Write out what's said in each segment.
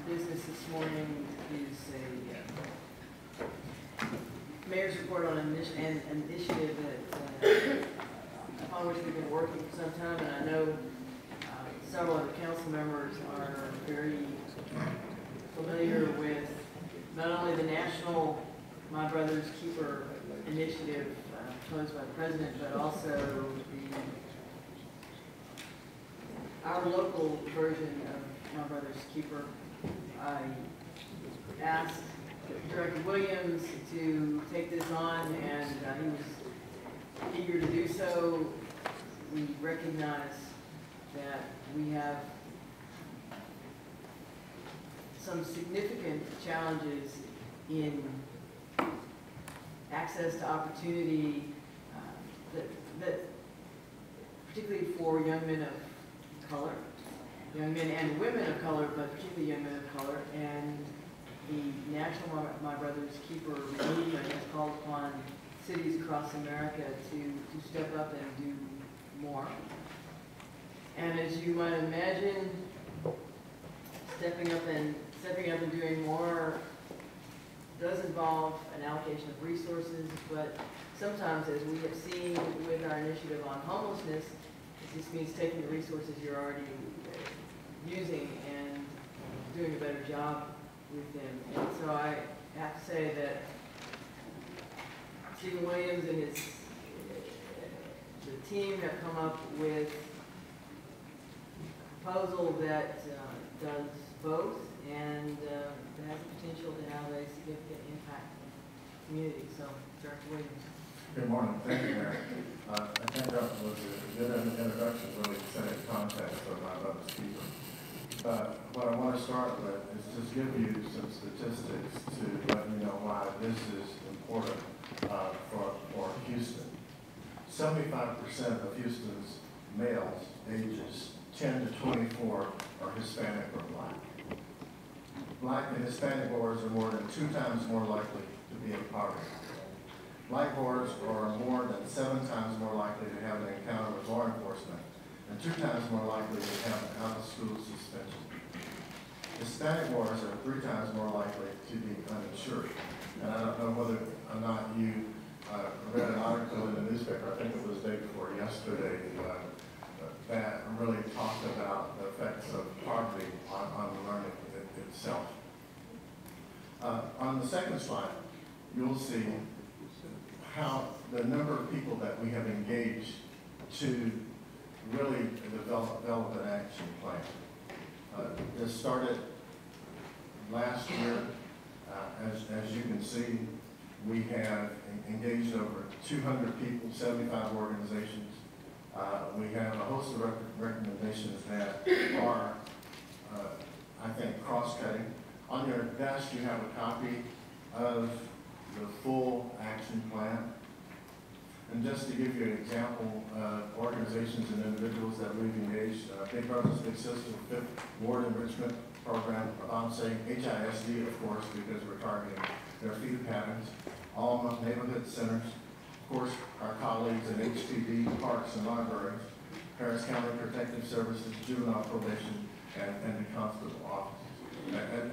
business this morning is a mayor's report on an initiative that upon which we've been working for some time, and I know several of the council members are very familiar with not only the national My Brother's Keeper initiative proposed by the president, but also our local version of My Brother's Keeper. I asked Director Williams to take this on, and he was eager to do so. We recognize that we have some significant challenges in access to opportunity, that particularly for young men of color, young men and women of color, but particularly young men of color. And the National My Brother's Keeper movement has called upon cities across America to step up and do more. And as you might imagine, stepping up and doing more does involve an allocation of resources, but sometimes, as we have seen with our initiative on homelessness, it just means taking the resources you're already using and doing a better job with them. And so I have to say that Stephen Williams and the team have come up with a proposal that does both and that has the potential to have a significant impact on the community. So, Director Williams. Good morning. Thank you, Mayor. I think that was a good introduction, really setting the context of My Brother's Keeper. But what I want to start with is just give you some statistics to let you know why this is important for Houston. 75% of Houston's males ages 10 to 24 are Hispanic or Black. Black and Hispanic boys are more than 2 times more likely to be in poverty. Black boys are more than 7 times more likely to have an encounter with law enforcement and 2 times more likely to have an out-of-school suspension. Hispanic boys are 3 times more likely to be uninsured. And I don't know whether or not you read an article in the newspaper, I think it was the day before yesterday, that really talked about the effects of poverty on learning itself. On the second slide, you'll see how the number of people that we have engaged to really develop an action plan. This started last year. As you can see, we have engaged over 200 people, 75 organizations. We have a host of recommendations that are, I think, cross-cutting. On your desk, you have a copy of the full action plan. And just to give you an example of organizations and individuals that we've engaged, Big Brothers Big Sisters, Fifth Ward Enrichment Program, AVANCE, HISD, of course, because we're targeting their feeder patterns, Alma Neighborhood Centers, of course, our colleagues at HPD, Parks and Libraries, Harris County Protective Services, Juvenile Probation, and the Constable offices.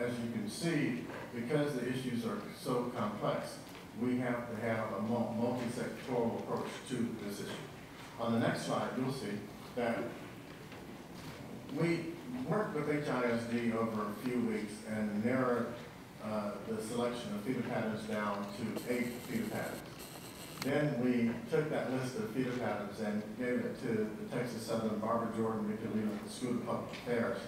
As you can see, because the issues are so complex, we have to have a multi-sectoral approach to this issue. On the next slide, you'll see that we worked with HISD over a few weeks and narrowed the selection of feeder patterns down to 8 feeder patterns. Then we took that list of feeder patterns and gave it to the Texas Southern Barbara Jordan Michelino School of Public Affairs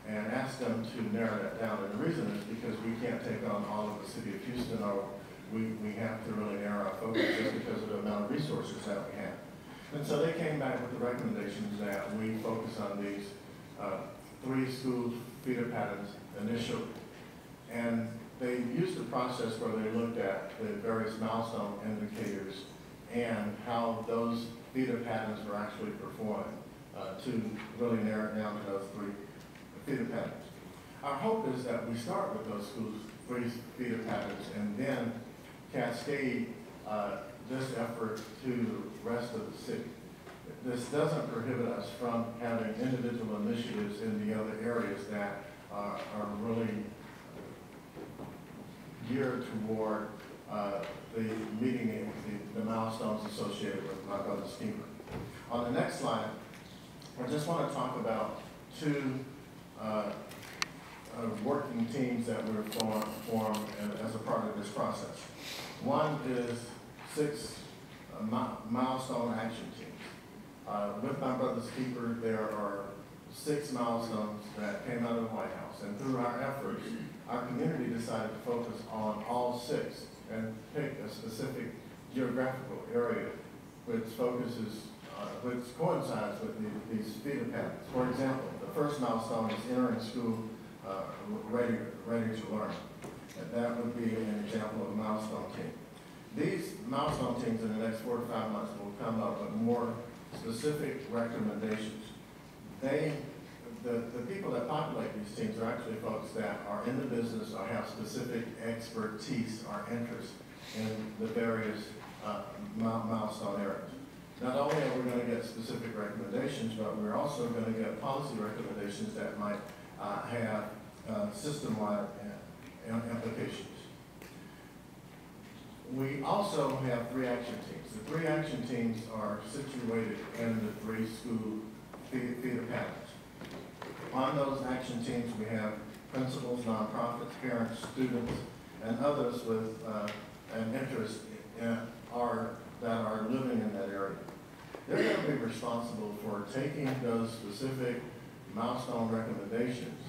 and asked them to narrow that down. And the reason is because we can't take on all of the city of Houston, or we have to really narrow our focus just because of the amount of resources that we have. And so they came back with the recommendations that we focus on these 3 school feeder patterns initially. And they used a process where they looked at the various milestone indicators and how those feeder patterns were actually performing to really narrow it down to those 3 feeder patterns. Our hope is that we start with those 3 feeder patterns and then cascade this effort to the rest of the city. This doesn't prohibit us from having individual initiatives in the other areas that are really geared toward the meeting the milestones associated with My Brother's Keeper. On the next slide, I just want to talk about two working teams that were formed as a part of this process. One is 6 milestone action teams. With My Brother's Keeper, there are 6 milestones that came out of the White House, and through our efforts, our community decided to focus on all 6 and pick a specific geographical area which coincides with these feeder patterns. For example, the first milestone is entering school ready to learn. And that would be an example of a milestone team. These milestone teams in the next 4 to 5 months will come up with more specific recommendations. The people that populate these teams are actually folks that are in the business or have specific expertise or interest in the various milestone areas. Not only are we going to get specific recommendations, but we're also going to get policy recommendations that might have system-wide implications. We also have 3 action teams. The 3 action teams are situated in the 3 school feeder patterns. On those action teams, we have principals, nonprofits, parents, students, and others with an interest that are living in that area. They're going to be responsible for taking those specific milestone recommendations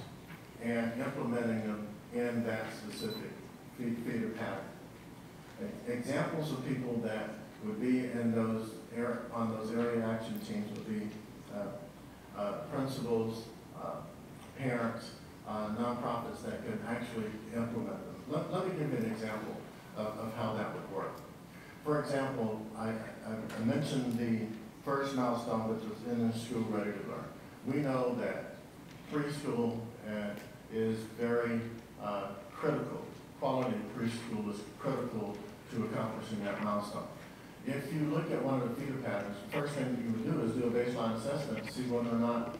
and implementing them in that specific feeder pattern. Examples of people that would be in on those area action teams would be principals, parents, nonprofits that could actually implement them. Let me give you an example of how that would work. For example, I mentioned the first milestone, which was in school ready to learn. We know that preschool is very critical. Quality preschool is critical to accomplishing that milestone. If you look at one of the feeder patterns, the first thing that you would do is do a baseline assessment to see whether or not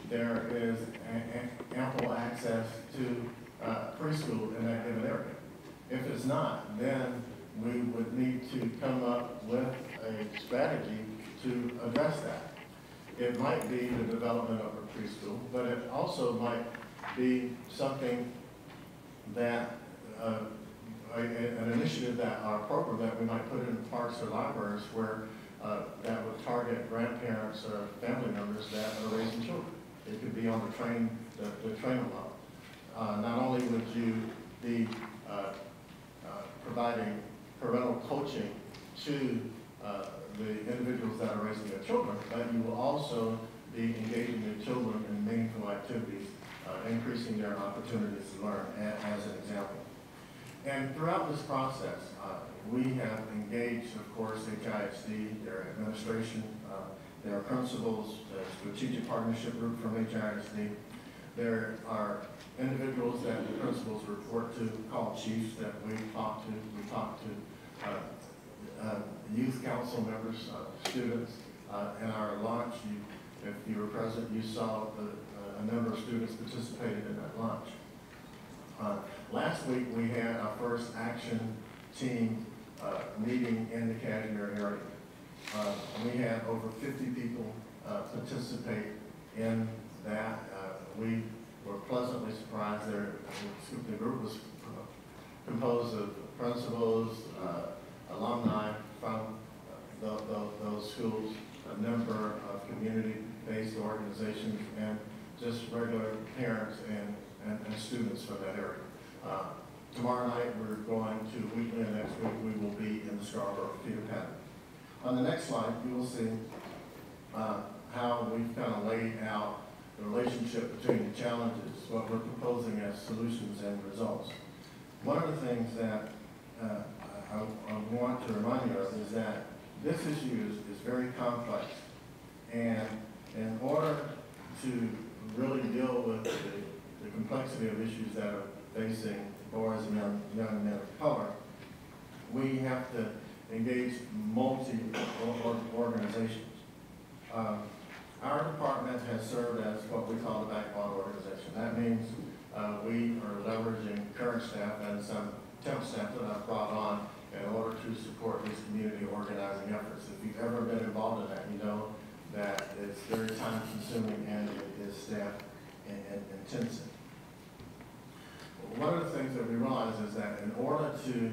there is ample access to preschool in that given area. If it's not, then we would need to come up with a strategy to address that. It might be the development of a preschool, but it also might be something that an initiative that or a program that we might put in parks or libraries where that would target grandparents or family members that are raising children. It could be on the train level. Not only would you be providing parental coaching to the individuals that are raising their children, but you will also be engaging your children in meaningful activities, increasing their opportunities to learn, as an example. And throughout this process, we have engaged, of course, HIHD, their administration, their principals, the strategic partnership group from HIHD. There are individuals that the principals report to, called chiefs, that we talk to. We talk to youth council members, students. In our launch, if you were present, you saw a number of students participated in that launch. Last week, we had our first action team meeting in the Cashmere area. We had over 50 people participate in that. We were pleasantly surprised there. The group was composed of principals, alumni from those schools, a number of community-based organizations, and just regular parents and students from that area. Tomorrow night, we're going to weekly, and next week we will be in the Scarborough feeder pattern. On the next slide, you will see how we've kind of laid out the relationship between the challenges, what we're proposing as solutions and results. One of the things that I want to remind you of is that this issue is very complex, and in order to really deal with the complexity of issues that are facing boys and young men of color, we have to engage multi-organizations. Our department has served as what we call the backbone organization. That means we are leveraging current staff and some temp staff that I've brought on in order to support these community organizing efforts. If you've ever been involved in that, you know that it's very time consuming and it is staff intensive. One of the things that we realize is that in order to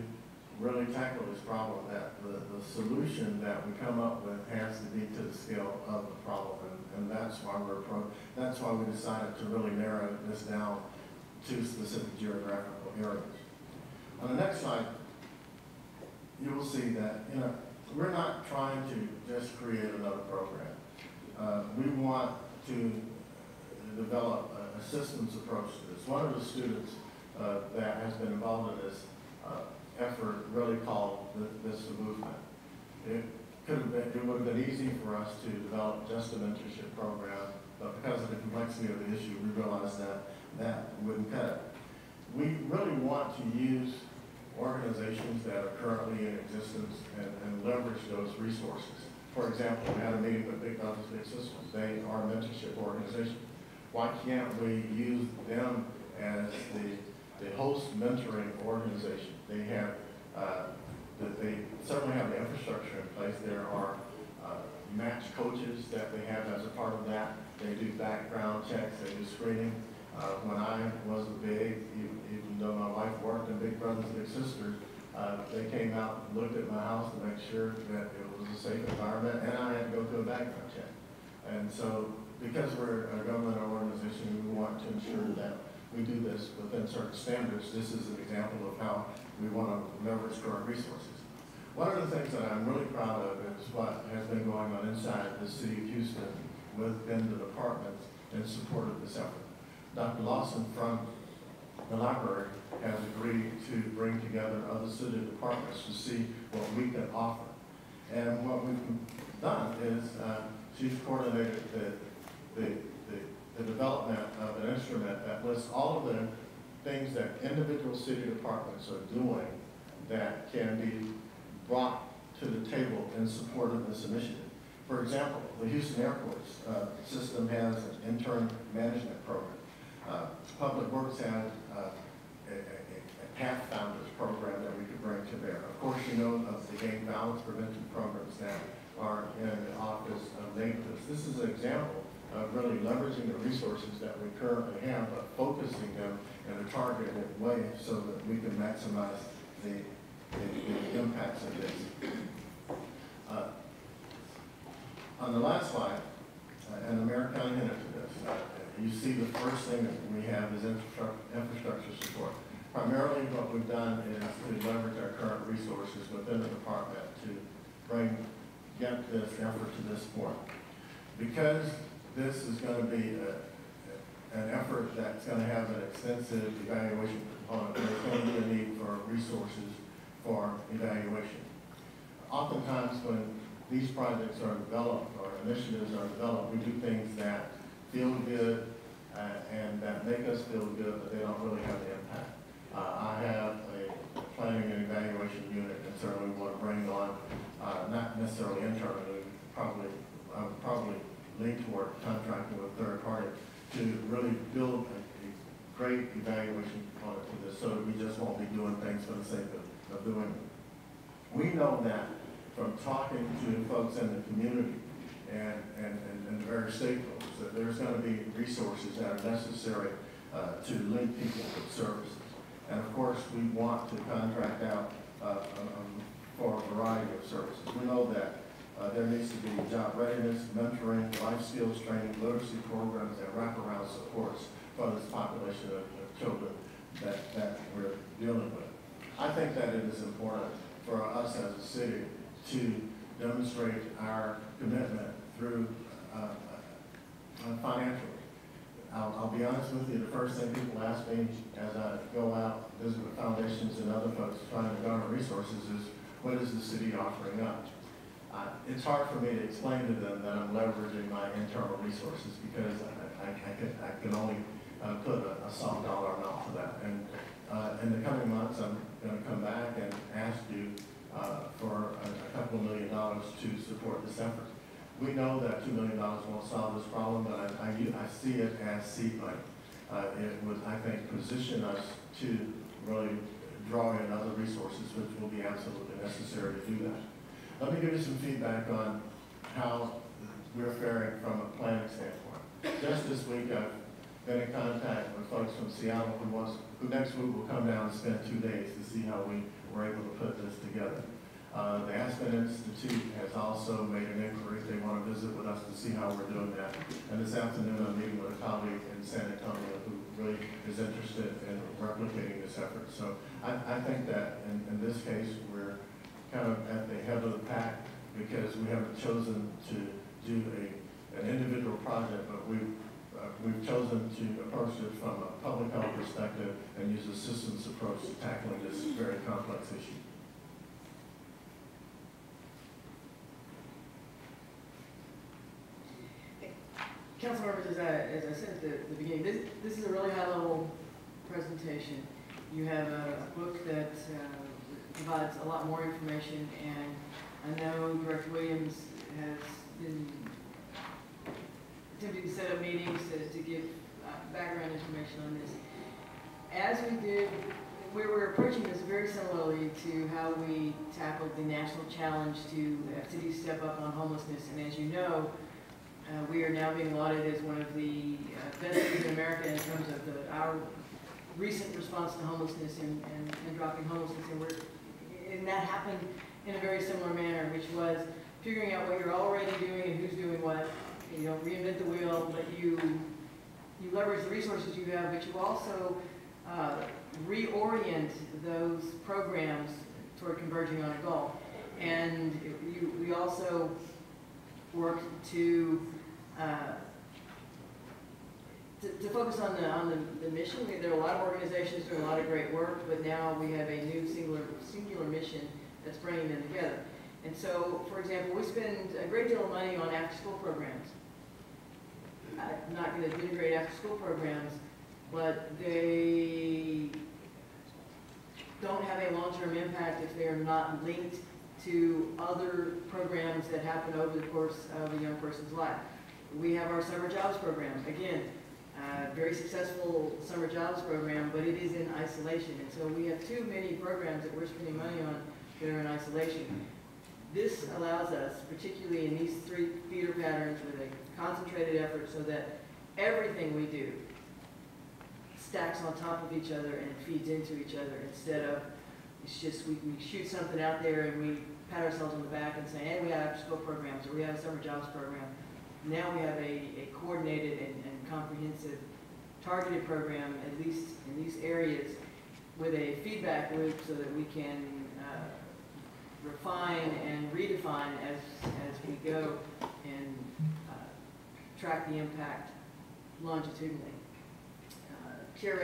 really tackle this problem, that the solution that we come up with has to be to the scale of the problem, and that's why we decided to really narrow this down to specific geographical areas. On the next slide, you will see that we're not trying to just create another program. We want to develop a systems approach to this. One of the students that has been involved in this effort really called this a movement. It would have been easy for us to develop just a mentorship program, but because of the complexity of the issue, we realized that wouldn't cut it. We really want to use organizations that are currently in existence and leverage those resources. For example, we had a meeting with Big Brothers Big Sisters. They are a mentorship organization. Why can't we use them as the host mentoring organization? They have, they certainly have the infrastructure in place. There are match coaches that they have as a part of that. They do background checks, they do screening. When I wasn't big, even though my wife worked in Big Brothers Big Sisters, they came out and looked at my house to make sure that it was a safe environment, and I had to go through a background check. And so, because we're a government organization, we want to ensure that we do this within certain standards. This is an example of how we want to leverage current resources. One of the things that I'm really proud of is what has been going on inside the city of Houston within the departments in support of this effort. Dr. Lawson from the library has agreed to bring together other city departments to see what we can offer. And what we've done is she's coordinated the development of an instrument that lists all of the things that individual city departments are doing that can be brought to the table in support of this initiative. For example, the Houston Airports system has an intern management program. Public Works has a Pathfinders program that we could bring to bear. Of course, you know of the gang violence prevention programs that are in the Office of Neighborhoods. This is an example of really leveraging the resources that we currently have, but focusing them in a targeted way so that we can maximize the impacts of this. On the last slide, and the Mayor kind of hinted to this, you see the first thing that we have is infrastructure support. Primarily what we've done is to leverage our current resources within the department to get this effort to this point. Because this is going to be an effort that's going to have an extensive evaluation component, there's going to be a need for resources for evaluation. Oftentimes when these projects are developed or initiatives are developed, we do things that feel good and that make us feel good, but they don't really have the impact. I have a planning and evaluation unit, and certainly want to bring on, not necessarily internally, I would probably lean toward contracting with a third party to really build a great evaluation component to this so that we just won't be doing things for the sake of doing it. We know that from talking to folks in the community and various stakeholders that there's going to be resources that are necessary to link people with services. And of course, we want to contract out for a variety of services. We know that there needs to be job readiness, mentoring, life skills training, literacy programs, and wraparound supports for this population of children that we're dealing with. I think that it is important for us as a city to demonstrate our commitment through financially. I'll be honest with you, the first thing people ask me as I go out, visit with foundations and other folks trying to garner resources is, what is the city offering up? It's hard for me to explain to them that I'm leveraging my internal resources because I can only put a soft dollar amount to that. And in the coming months, I'm going to come back and ask you for a couple $1 million to support this effort. We know that $2 million won't solve this problem, but I see it as seed money. It would, I think, position us to really drawing in other resources, which will be absolutely necessary to do that. Let me give you some feedback on how we're faring from a planning standpoint. Just this week, I've been in contact with folks from Seattle who next week will come down and spend 2 days to see how we were able to put this together. The Aspen Institute has also made an inquiry. They want to visit with us to see how we're doing that. And this afternoon, I'm meeting with a colleague in San Antonio who really is interested in replicating this effort. So I think that in this case, we're kind of at the head of the pack because we haven't chosen to do an individual project, but we've chosen to approach it from a public health perspective and use a systems approach to tackling this very complex issue. Council members, as I said at the beginning, this is a really high-level presentation. You have a book that provides a lot more information, and I know Director Williams has been attempting to set up meetings to give background information on this. As we did, we're approaching this very similarly to how we tackled the national challenge to have cities step up on homelessness, and as you know, we are now being lauded as one of the best cities in America in terms of our recent response to homelessness and dropping homelessness. And that happened in a very similar manner, which was figuring out what you're already doing and who's doing what. You don't reinvent the wheel, but you leverage the resources you have, but you also reorient those programs toward converging on a goal. And we also work to focus on the mission. There are a lot of organizations doing a lot of great work, but now we have a new singular mission that's bringing them together. And so, for example, we spend a great deal of money on after-school programs. I'm not going to denigrate after-school programs, but they don't have a long-term impact if they are not linked to other programs that happen over the course of a young person's life. We have our summer jobs program. Again, very successful summer jobs program, but it is in isolation. And so we have too many programs that we're spending money on that are in isolation. This allows us, particularly in these 3 feeder patterns with a concentrated effort so that everything we do stacks on top of each other and feeds into each other instead of it's just we shoot something out there and we pat ourselves on the back and say, hey, we have after-school programs or we have a summer jobs program. Now we have a coordinated and comprehensive targeted program, at least in these areas, with a feedback loop so that we can refine and redefine as we go and track the impact longitudinally. Chair